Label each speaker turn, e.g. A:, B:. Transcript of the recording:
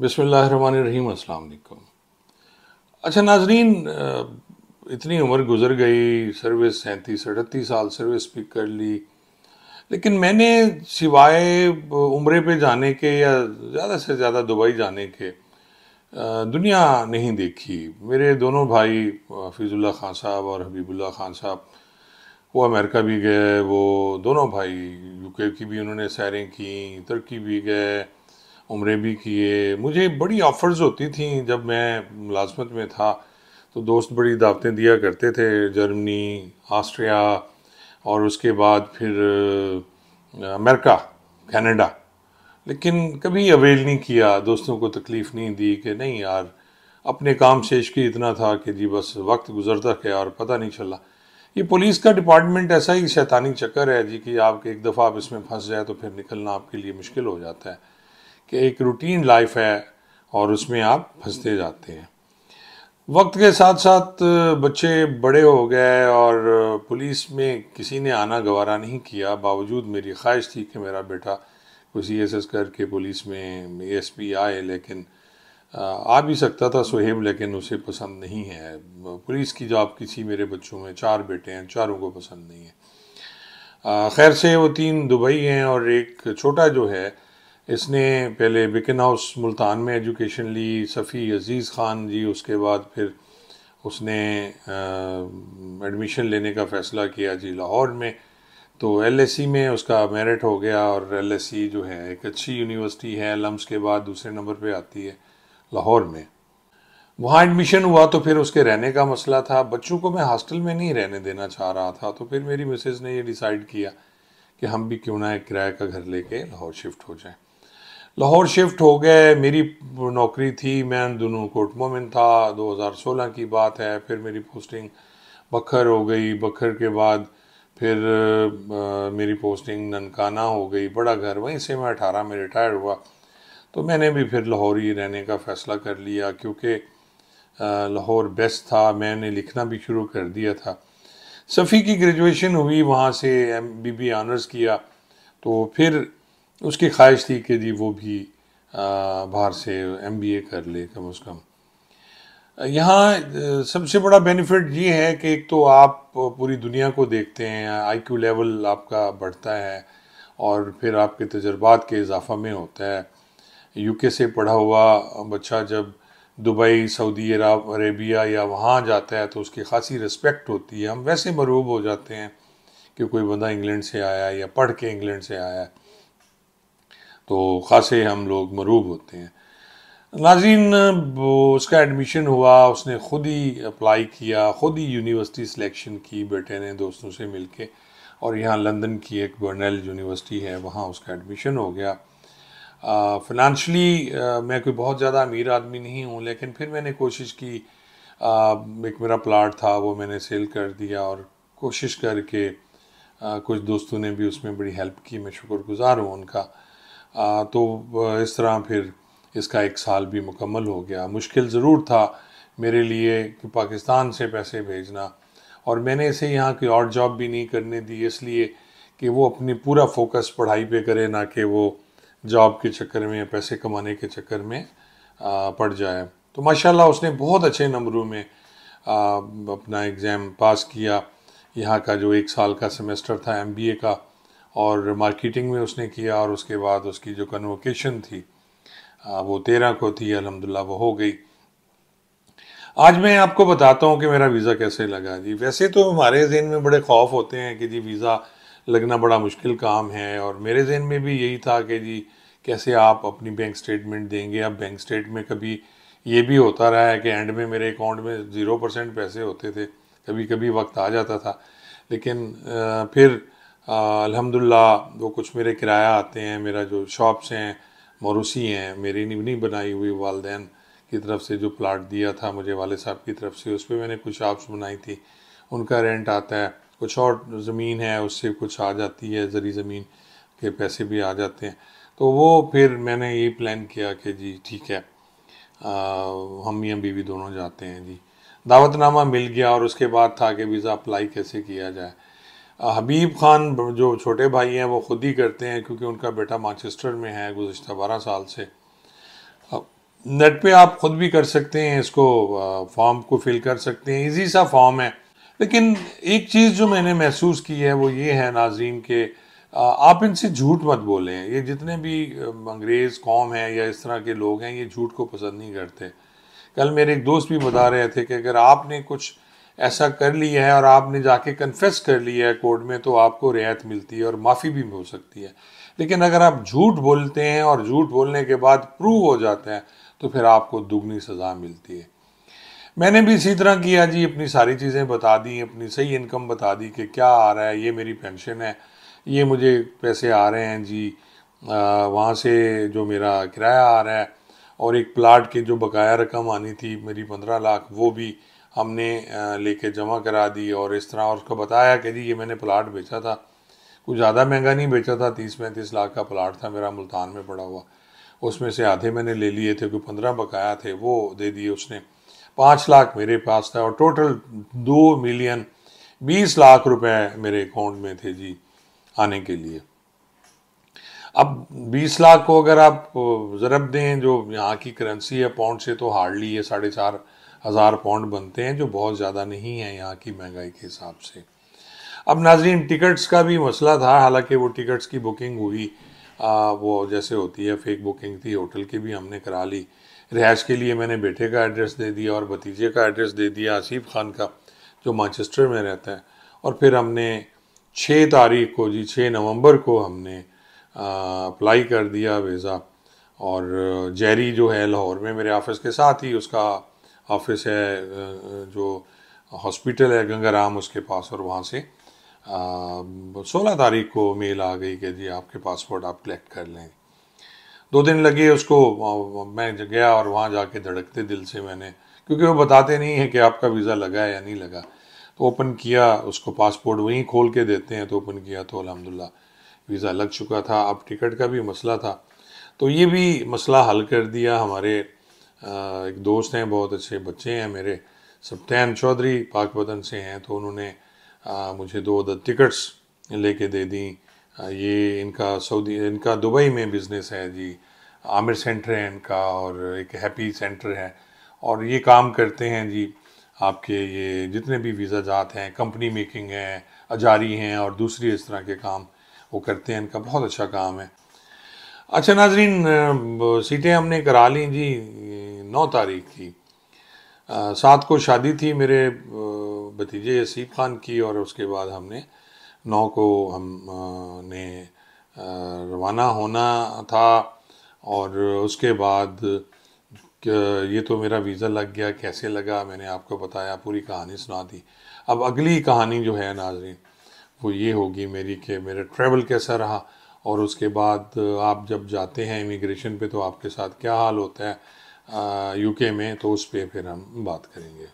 A: बिस्मिल्लाहिर्रहमानिर्रहीम, अस्सलाम वालेकुम। अच्छा नाजरीन, इतनी उम्र गुजर गई, सर्विस 37-38 साल सर्विस भी कर ली, लेकिन मैंने सिवाय उम्रे पे जाने के या ज़्यादा से ज़्यादा दुबई जाने के दुनिया नहीं देखी। मेरे दोनों भाई हफीज़ुल्लाह खान साहब और हबीबुल्लाह खान साहब, वो अमेरिका भी गए। वो दोनों भाई यूके की भी उन्होंने सैरें की, तुर्की भी गए, उम्रे भी किए। मुझे बड़ी ऑफ़र्स होती थी जब मैं मुलाजमत में था, तो दोस्त बड़ी दावतें दिया करते थे, जर्मनी, ऑस्ट्रिया और उसके बाद फिर अमेरिका, कनाडा। लेकिन कभी अवेल नहीं किया, दोस्तों को तकलीफ़ नहीं दी कि नहीं यार, अपने काम से इश्क ही इतना था कि जी बस वक्त गुजरता गया और पता नहीं चला। ये पुलिस का डिपार्टमेंट ऐसा ही शैतानी चक्कर है जी कि आप एक दफ़ा आप इसमें फंस जाए तो फिर निकलना आपके लिए मुश्किल हो जाता है, कि एक रूटीन लाइफ है और उसमें आप फंसते जाते हैं। वक्त के साथ साथ बच्चे बड़े हो गए और पुलिस में किसी ने आना गवारा नहीं किया, बावजूद मेरी ख्वाहिश थी कि मेरा बेटा कोई CSS करके पुलिस में ASP आए, लेकिन आ भी सकता था सुहेब, लेकिन उसे पसंद नहीं है पुलिस की जॉब। किसी मेरे बच्चों में 4 बेटे हैं, चारों को पसंद नहीं है। खैर से वो 3 दुबई हैं और एक छोटा जो है, इसने पहले बिकन हाउस मुल्तान में एजुकेशन ली, सफ़ी अज़ीज़ ख़ान जी, उसके बाद फिर उसने एडमिशन लेने का फ़ैसला किया जी लाहौर में। तो LSE में उसका मेरिट हो गया, और LSE जो है एक अच्छी यूनिवर्सिटी है, लम्स के बाद दूसरे नंबर पे आती है लाहौर में। वहाँ एडमिशन हुआ तो फिर उसके रहने का मसला था। बच्चों को मैं हॉस्टल में नहीं रहने देना चाह रहा था, तो फिर मेरी मिसेज़ ने ये डिसाइड किया कि हम भी क्यों ना एक किराए का घर लेके लाहौर शिफ्ट हो जाएं। लाहौर शिफ्ट हो गए। मेरी नौकरी थी, मैं दोनों कोटमों में था। 2016 की बात है। फिर मेरी पोस्टिंग बखर हो गई। बखर के बाद फिर मेरी पोस्टिंग ननकाना हो गई, बड़ा घर। वहीं से मैं 18 में रिटायर हुआ। तो मैंने भी फिर लाहौर ही रहने का फ़ैसला कर लिया, क्योंकि लाहौर बेस्ट था। मैंने लिखना भी शुरू कर दिया था। सफ़ी की ग्रेजुएशन हुई, वहाँ से MBB ऑनर्स किया। तो फिर उसकी ख्वाहिश थी कि जी वो भी बाहर से MBA कर ले कम से कम। यहाँ सबसे बड़ा बेनिफिट ये है कि एक तो आप पूरी दुनिया को देखते हैं, IQ लेवल आपका बढ़ता है, और फिर आपके तजर्बात के इजाफा में होता है। UK से पढ़ा हुआ बच्चा जब दुबई, सऊदी अरेबिया या वहाँ जाता है तो उसकी खासी रिस्पेक्ट होती है। हम वैसे मरूब हो जाते हैं कि कोई बंदा इंग्लैंड से आया है या पढ़ के इंग्लैंड से आया है, तो ख़ासे हम लोग मरूब होते हैं। नाज़रीन, वो उसका एडमिशन हुआ, उसने ख़ुद ही अप्लाई किया, ख़ुद ही यूनिवर्सिटी सिलेक्शन की बेटे ने दोस्तों से मिलके, और यहाँ लंदन की एक बर्नेल यूनिवर्सिटी है, वहाँ उसका एडमिशन हो गया। फ़िनांशली मैं कोई बहुत ज़्यादा अमीर आदमी नहीं हूँ, लेकिन फिर मैंने कोशिश की। एक मेरा प्लाट था, वो मैंने सेल कर दिया, और कोशिश करके कुछ दोस्तों ने भी उसमें बड़ी हेल्प की, मैं शुक्रगुज़ार हूँ उनका। तो इस तरह फिर इसका 1 साल भी मुकम्मल हो गया। मुश्किल ज़रूर था मेरे लिए कि पाकिस्तान से पैसे भेजना, और मैंने इसे यहाँ की और जॉब भी नहीं करने दी, इसलिए कि वो अपनी पूरा फोकस पढ़ाई पे करे, ना कि वो जॉब के चक्कर में या पैसे कमाने के चक्कर में पड़ जाए। तो माशाल्लाह उसने बहुत अच्छे नंबरों में अपना एग्ज़ाम पास किया। यहाँ का जो 1 साल का सेमेस्टर था MBA का, और मार्केटिंग में उसने किया, और उसके बाद उसकी जो कन्वोकेशन थी वो 13 को थी, अल्हम्दुलिल्लाह वो हो गई। आज मैं आपको बताता हूँ कि मेरा वीज़ा कैसे लगा जी। वैसे तो हमारे ज़हन में बड़े खौफ होते हैं कि जी वीज़ा लगना बड़ा मुश्किल काम है, और मेरे ज़हन में भी यही था कि जी कैसे आप अपनी बैंक स्टेटमेंट देंगे। अब बैंक स्टेट में कभी ये भी होता रहा है कि एंड में मेरे अकाउंट में 0% पैसे होते थे, कभी कभी वक्त आ जाता था। लेकिन फिर अल्हम्दुलिल्लाह वो कुछ मेरे किराया आते हैं, मेरा जो शॉप्स हैं, मौरूसी हैं, मेरी नहीं बनाई हुई, वालदैन की तरफ से जो प्लाट दिया था मुझे वाले साहब की तरफ से, उस पर मैंने कुछ शॉप्स बनाई थी, उनका रेंट आता है। कुछ और ज़मीन है उससे कुछ आ जाती है, ज़री ज़मीन के पैसे भी आ जाते हैं। तो वो फिर मैंने यही प्लान किया कि जी ठीक है, हम मियाँ बीवी दोनों जाते हैं जी। दावतनामा मिल गया, और उसके बाद था कि वीज़ा अप्लाई कैसे किया जाए। हबीब खान जो छोटे भाई हैं वो ख़ुद ही करते हैं, क्योंकि उनका बेटा मैनचेस्टर में है गुज़िश्ता 12 साल से। नेट पे आप खुद भी कर सकते हैं इसको, फॉर्म को फिल कर सकते हैं, इजी सा फॉर्म है। लेकिन एक चीज़ जो मैंने महसूस की है वो ये है नाजरीन के आप इनसे झूठ मत बोलें। ये जितने भी अंग्रेज़ कौम है या इस तरह के लोग हैं ये झूठ को पसंद नहीं करते। कल मेरे एक दोस्त भी बता रहे थे कि अगर आपने कुछ ऐसा कर लिया है और आपने जाके कन्फेस कर लिया है कोर्ट में तो आपको रियायत मिलती है और माफ़ी भी हो सकती है। लेकिन अगर आप झूठ बोलते हैं और झूठ बोलने के बाद प्रूव हो जाता है तो फिर आपको दुगनी सज़ा मिलती है। मैंने भी इसी तरह किया जी, अपनी सारी चीज़ें बता दी, अपनी सही इनकम बता दी कि क्या आ रहा है, ये मेरी पेंशन है, ये मुझे पैसे आ रहे हैं जी, वहाँ से जो मेरा किराया आ रहा है, और एक प्लाट की जो बकाया रकम आनी थी मेरी 15 लाख वो भी हमने लेके जमा करा दी। और इस तरह और उसको बताया कि जी ये मैंने प्लाट बेचा था, कुछ ज़्यादा महंगा नहीं बेचा था, 30-35 लाख का प्लाट था मेरा मुल्तान में पड़ा हुआ, उसमें से आधे मैंने ले लिए थे, कोई 15 बकाया थे वो दे दिए उसने, 5 लाख मेरे पास था और टोटल 2 मिलियन 20 लाख रुपए मेरे अकाउंट में थे जी आने के लिए। अब 20 लाख को अगर आप ज़रब दें जो यहाँ की करेंसी है पाउंड से तो हार्डली ये 4,500 पाउंड बनते हैं, जो बहुत ज़्यादा नहीं है यहाँ की महंगाई के हिसाब से। अब नाजरीन टिकट्स का भी मसला था, हालांकि वो टिकट्स की बुकिंग हुई, वो जैसे होती है फेक बुकिंग थी, होटल की भी हमने करा ली। रिहाइश के लिए मैंने बेटे का एड्रेस दे दिया और भतीजे का एड्रेस दे दिया आसिफ खान का जो मैनचेस्टर में रहता है। और फिर हमने 6 तारीख को जी 6 नवंबर को हमने अप्लाई कर दिया वीज़ा। और जेरी जो है लाहौर में मेरे ऑफिस के साथ ही उसका ऑफिस है, जो हॉस्पिटल है गंगाराम उसके पास, और वहाँ से 16 तारीख को मेल आ गई कि जी आपके पासपोर्ट आप कलेक्ट कर लें। 2 दिन लगे उसको, मैं गया और वहाँ जाके धड़कते दिल से मैंने, क्योंकि वो बताते नहीं है कि आपका वीज़ा लगा है या नहीं लगा, तो ओपन किया, उसको पासपोर्ट वहीं खोल के देते हैं, तो ओपन किया तो अल्हम्दुलिल्लाह वीज़ा लग चुका था। अब टिकट का भी मसला था, तो ये भी मसला हल कर दिया। हमारे एक दोस्त हैं, बहुत अच्छे बच्चे हैं मेरे, सब्तैन चौधरी पाकपतन से हैं, तो उन्होंने मुझे 2 टिकट्स लेके दे दी। ये इनका दुबई में बिज़नेस है जी, आमिर सेंटर है इनका और एक हैप्पी सेंटर है, और ये काम करते हैं जी आपके ये जितने भी वीज़ा जात हैं, कंपनी मेकिंग है, अजारी हैं और दूसरी इस तरह के काम वो करते हैं, इनका बहुत अच्छा काम है। अच्छा नाजरीन, सीटें हमने करा ली जी 9 तारीख की, 7 को शादी थी मेरे भतीजे असीफ खान की, और उसके बाद हमने 9 को हम ने रवाना होना था। और उसके बाद ये तो मेरा वीज़ा लग गया, कैसे लगा मैंने आपको बताया, पूरी कहानी सुना दी। अब अगली कहानी जो है नाजरीन वो ये होगी मेरी कि मेरा ट्रैवल कैसा रहा, और उसके बाद आप जब जाते हैं इमिग्रेशन पे तो आपके साथ क्या हाल होता है यूके में, तो उस पर फिर हम बात करेंगे।